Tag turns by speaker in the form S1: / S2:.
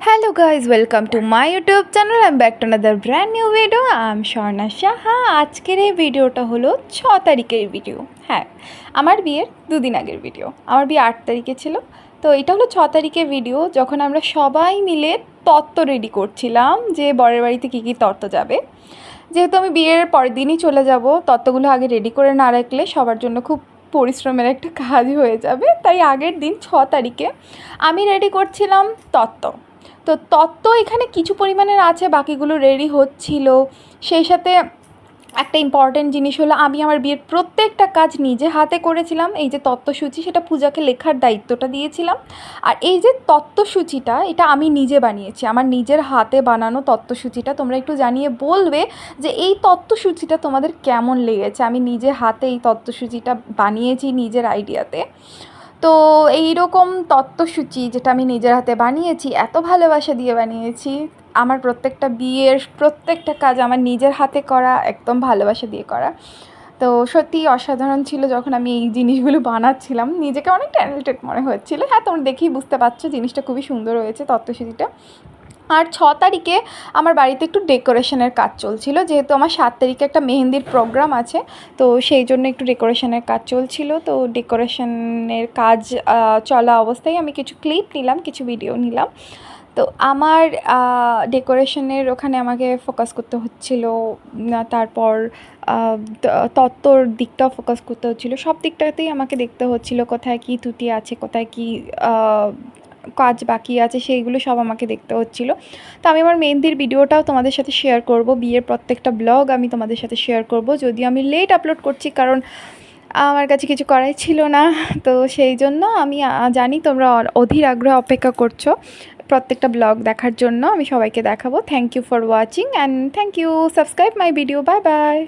S1: Hello guys, welcome to my YouTube channel. I'm back to another brand new video. I'm Sharna Shaha. আজকের এই ভিডিওটা হলো 6 তারিখের video. হ্যাঁ, আমার বিয়ের দুদিন আগের ভিডিও। আমার বিয়ে 8 তারিখে ছিল। তো এটা হলো 6 তারিখের ভিডিও, যখন আমরা সবাই মিলে তত্ত্ব রেডি করছিলাম যে বরের বাড়িতে কী কী তত্ত্ব যাবে। যেহেতু আমি বিয়ের পরের দিনই চলে যাব, তত্ত্বগুলো আগে রেডি করে না রাখলে সবার জন্য খুব পরিশ্রমের একটা কাজ হয়ে যাবে। তাই আগের দিন 6 তারিখে আমি রেডি করছিলাম তত্ত্ব। তো তত্ত্ব এখানে কিছু পরিমাণের আছে, বাকিগুলো রেডি হচ্ছিল। সেই সাথে একটা ইম্পর্ট্যান্ট জিনিস হলো, আমি আমার বিয়ের প্রত্যেকটা কাজ নিজে হাতে করেছিলাম। এই যে তত্ত্বসূচি, সেটা পূজাকে লেখার দায়িত্বটা দিয়েছিলাম। আর এই যে তত্ত্বসূচিটা, এটা আমি নিজে বানিয়েছি, আমার নিজের হাতে বানানো তত্ত্বসূচিটা। তোমরা একটু জানিয়ে বলবে যে এই তত্ত্বসূচিটা তোমাদের কেমন লেগেছে। আমি নিজে হাতে এই তত্ত্বসূচিটা বানিয়েছি নিজের আইডিয়াতে। তো এইরকম তত্ত্বসূচি যেটা আমি নিজের হাতে বানিয়েছি, এত ভালোবাসা দিয়ে বানিয়েছি। আমার প্রত্যেকটা বিয়ের প্রত্যেকটা কাজ আমার নিজের হাতে করা, একদম ভালোবাসা দিয়ে করা। তো সত্যিই অসাধারণ ছিল যখন আমি এই জিনিসগুলো বানাচ্ছিলাম, নিজেকে অনেক ট্যালেন্টেড মনে হচ্ছিলো। হ্যাঁ, তোমরা দেখেই বুঝতে পারছো জিনিসটা খুবই সুন্দর হয়েছে তত্ত্বসূচিটা। আর 6 তারিখে আমার বাড়িতে একটু ডেকোরেশনের কাজ চলছিল, যেহেতু আমার 7 তারিখে একটা মেহেন্দির প্রোগ্রাম আছে। তো সেই জন্য একটু ডেকোরেশনের কাজ চলছিল। তো ডেকোরেশনের কাজ চলা অবস্থায় আমি কিছু ক্লিপ নিলাম, কিছু ভিডিও নিলাম। তো আমার ডেকোরেশনের ওখানে আমাকে ফোকাস করতে হচ্ছিলো। তারপর তত্ত্বর দিকটাও ফোকাস করতে হচ্ছিলো। সব দিকটাতেই আমাকে দেখতে হচ্ছিলো, কোথায় কী ত্রুটি আছে, কোথায় কী কাজ বাকি আছে, সেইগুলো সব আমাকে দেখতে হচ্ছিলো। তো আমি আমার মেহেন্দির ভিডিওটাও তোমাদের সাথে শেয়ার করব, বিয়ের প্রত্যেকটা ব্লগ আমি তোমাদের সাথে শেয়ার করব। যদিও আমি লেট আপলোড করছি, কারণ আমার কাছে কিছু করাই ছিল না। তো সেই জন্য আমি জানি তোমরা অধীর আগ্রহে অপেক্ষা করছো প্রত্যেকটা ব্লগ দেখার জন্য। আমি সবাইকে দেখাবো। Thank you for watching and thank you, subscribe my video. Bye by.